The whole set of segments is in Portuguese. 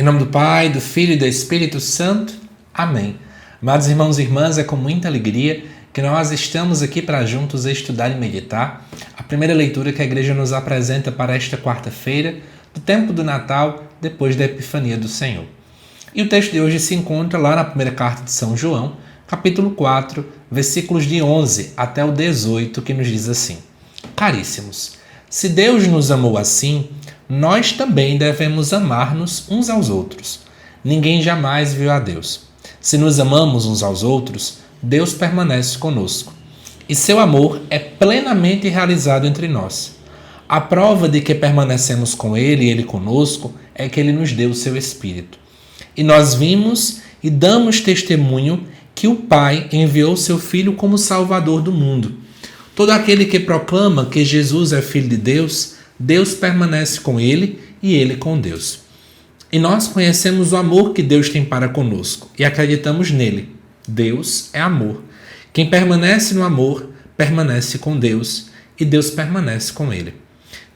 nome do Pai, do Filho e do Espírito Santo. Amém. Amados irmãos e irmãs, é com muita alegria que nós estamos aqui para juntos estudar e meditar a primeira leitura que a Igreja nos apresenta para esta quarta-feira, do tempo do Natal, depois da Epifania do Senhor. E o texto de hoje se encontra lá na primeira carta de São João, capítulo 4, versículos de 11 até o 18, que nos diz assim: Caríssimos, se Deus nos amou assim, nós também devemos amar-nos uns aos outros. Ninguém jamais viu a Deus. Se nos amamos uns aos outros, Deus permanece conosco, e seu amor é plenamente realizado entre nós. A prova de que permanecemos com Ele e Ele conosco é que Ele nos deu o seu Espírito. E nós vimos e damos testemunho que o Pai enviou seu Filho como Salvador do mundo. Todo aquele que proclama que Jesus é Filho de Deus, Deus permanece com ele e ele com Deus. E nós conhecemos o amor que Deus tem para conosco e acreditamos nele. Deus é amor. Quem permanece no amor, permanece com Deus e Deus permanece com ele.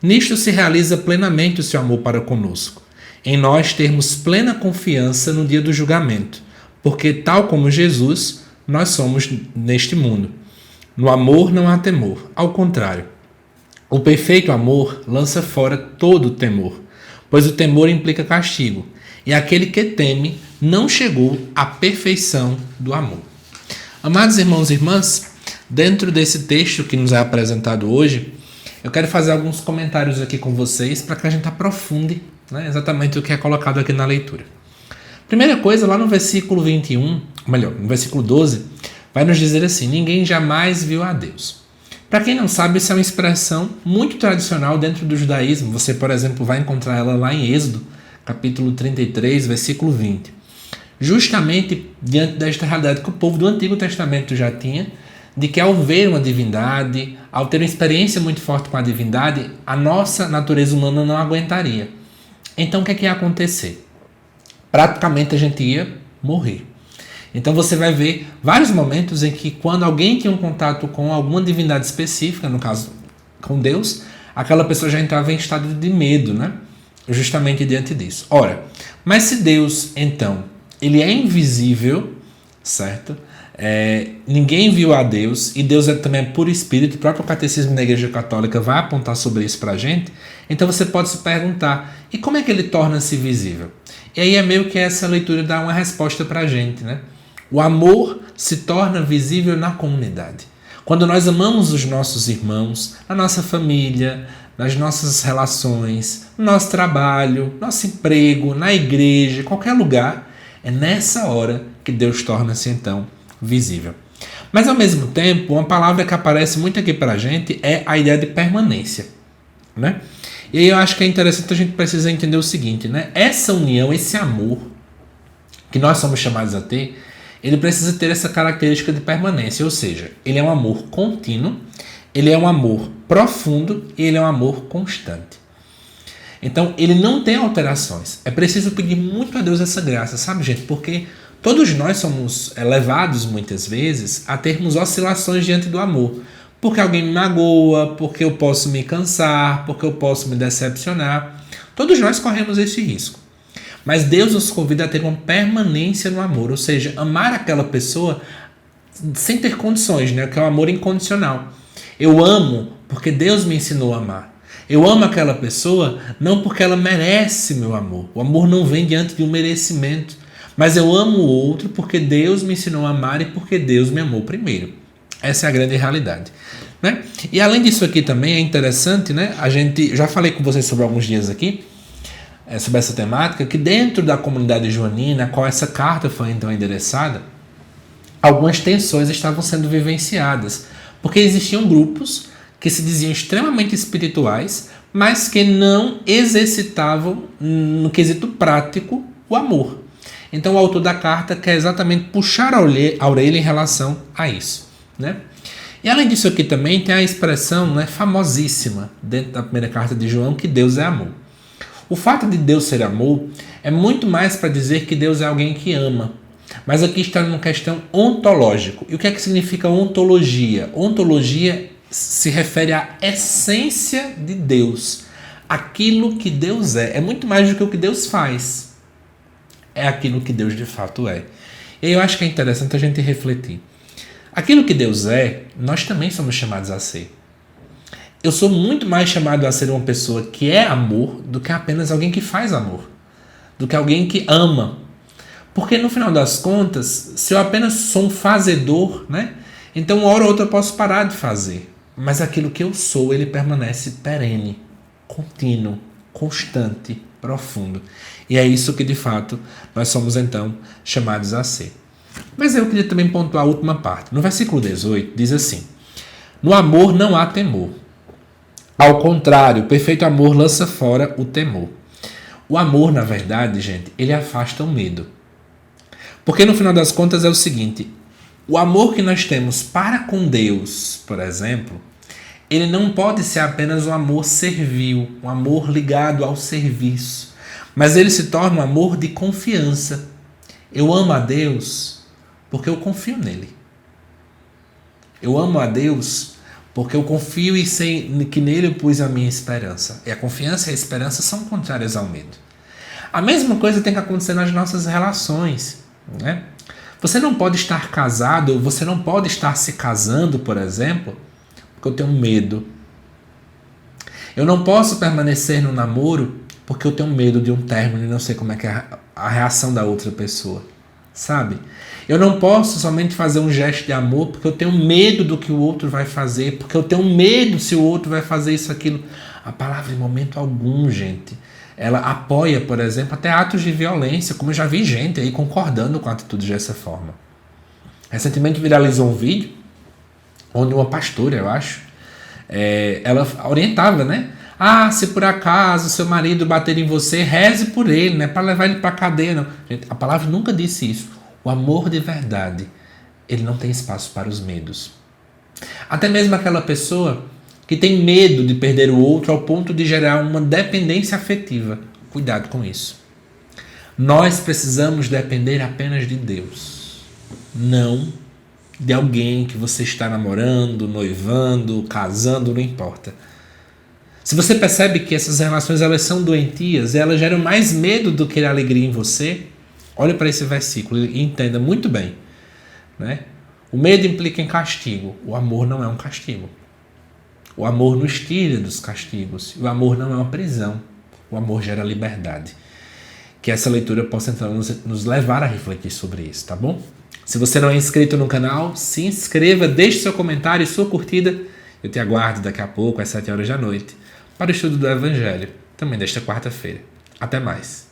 Nisto se realiza plenamente o seu amor para conosco, em nós termos plena confiança no dia do julgamento, porque tal como Jesus, nós somos neste mundo. No amor não há temor, ao contrário. O perfeito amor lança fora todo o temor, pois o temor implica castigo, e aquele que teme não chegou à perfeição do amor. Amados irmãos e irmãs, dentro desse texto que nos é apresentado hoje, eu quero fazer alguns comentários aqui com vocês para que a gente aprofunde, exatamente o que é colocado aqui na leitura. Primeira coisa, lá no versículo 12, vai nos dizer assim: ninguém jamais viu a Deus. Para quem não sabe, isso é uma expressão muito tradicional dentro do judaísmo. Você, por exemplo, vai encontrar ela lá em Êxodo, capítulo 33, versículo 20. Justamente diante desta realidade que o povo do Antigo Testamento já tinha, de que ao ver uma divindade, ao ter uma experiência muito forte com a divindade, a nossa natureza humana não aguentaria. Então o que ia acontecer? Praticamente a gente ia morrer. Então você vai ver vários momentos em que quando alguém tinha um contato com alguma divindade específica, no caso com Deus, aquela pessoa já entrava em estado de medo, justamente diante disso. Ora, mas se Deus, então, ele é invisível, certo? Ninguém viu a Deus, e Deus também é puro espírito, o próprio catecismo da Igreja Católica vai apontar sobre isso pra gente. Então você pode se perguntar, e como é que ele torna-se visível? E aí é meio que essa leitura dá uma resposta pra gente, O amor se torna visível na comunidade. Quando nós amamos os nossos irmãos, na nossa família, nas nossas relações, no nosso trabalho, nosso emprego, na igreja, qualquer lugar, é nessa hora que Deus torna-se então visível. Mas ao mesmo tempo, uma palavra que aparece muito aqui pra gente é a ideia de permanência, E aí eu acho que é interessante, a gente precisa entender o seguinte, Essa união, esse amor que nós somos chamados a ter, ele precisa ter essa característica de permanência, ou seja, ele é um amor contínuo, ele é um amor profundo e ele é um amor constante. Então, ele não tem alterações. É preciso pedir muito a Deus essa graça, sabe, gente? Porque todos nós somos levados, muitas vezes, a termos oscilações diante do amor. Porque alguém me magoa, porque eu posso me cansar, porque eu posso me decepcionar. Todos nós corremos esse risco. Mas Deus nos convida a ter uma permanência no amor, ou seja, amar aquela pessoa sem ter condições, que é o amor incondicional. Eu amo porque Deus me ensinou a amar. Eu amo aquela pessoa não porque ela merece meu amor. O amor não vem diante de um merecimento. Mas eu amo o outro porque Deus me ensinou a amar e porque Deus me amou primeiro. Essa é a grande realidade. E além disso aqui também é interessante, a gente, já falei com vocês sobre alguns dias aqui, sobre essa temática, que dentro da comunidade joanina, a qual essa carta foi então endereçada, algumas tensões estavam sendo vivenciadas, porque existiam grupos que se diziam extremamente espirituais, mas que não exercitavam, no quesito prático, o amor. Então o autor da carta quer exatamente puxar a orelha em relação a isso. E além disso aqui também tem a expressão famosíssima dentro da primeira carta de João, que Deus é amor. O fato de Deus ser amor é muito mais para dizer que Deus é alguém que ama. Mas aqui está uma questão ontológica. E o que é que significa ontologia? Ontologia se refere à essência de Deus. Aquilo que Deus é. É muito mais do que o que Deus faz. é aquilo que Deus de fato é. E eu acho que é interessante a gente refletir. Aquilo que Deus é, nós também somos chamados a ser. Eu sou muito mais chamado a ser uma pessoa que é amor do que apenas alguém que faz amor, do que alguém que ama. Porque no final das contas, se eu apenas sou um fazedor, né? Então uma hora ou outra eu posso parar de fazer. Mas aquilo que eu sou, ele permanece perene, contínuo, constante, profundo. E é isso que de fato nós somos então chamados a ser. Mas eu queria também pontuar a última parte. No versículo 18 diz assim: no amor não há temor. Ao contrário, o perfeito amor lança fora o temor. O amor, na verdade, gente, ele afasta o medo. Porque no final das contas é o seguinte: o amor que nós temos para com Deus, por exemplo, ele não pode ser apenas um amor servil, um amor ligado ao serviço, mas ele se torna um amor de confiança. Eu amo a Deus porque eu confio nele. Eu amo a Deus porque eu confio e sei que nele eu pus a minha esperança. E a confiança e a esperança são contrárias ao medo. A mesma coisa tem que acontecer nas nossas relações, né? Você não pode estar casado, ou você não pode estar se casando, por exemplo, porque eu tenho medo. Eu não posso permanecer no namoro porque eu tenho medo de um término e não sei como é que é a reação da outra pessoa, sabe? Eu não posso somente fazer um gesto de amor porque eu tenho medo do que o outro vai fazer, porque eu tenho medo se o outro vai fazer isso, aquilo. A palavra em momento algum, gente, ela apoia, por exemplo, até atos de violência, como eu já vi gente aí concordando com atitudes dessa forma. Recentemente viralizou um vídeo onde uma pastora, eu acho, ela orientava, né? Ah, se por acaso seu marido bater em você, reze por ele, não é para levar ele para a cadeia, não. Gente, a palavra nunca disse isso. O amor de verdade, ele não tem espaço para os medos. Até mesmo aquela pessoa que tem medo de perder o outro ao ponto de gerar uma dependência afetiva. Cuidado com isso. Nós precisamos depender apenas de Deus, não de alguém que você está namorando, noivando, casando, não importa. Se você percebe que essas relações elas são doentias, elas geram mais medo do que alegria em você, olhe para esse versículo e entenda muito bem, né? O medo implica em castigo. O amor não é um castigo. O amor nos tira dos castigos. O amor não é uma prisão. O amor gera liberdade. Que essa leitura possa então nos levar a refletir sobre isso, tá bom? Se você não é inscrito no canal, se inscreva, deixe seu comentário e sua curtida. Eu te aguardo daqui a pouco, às 7 horas da noite, para o estudo do Evangelho, também desta quarta-feira. Até mais.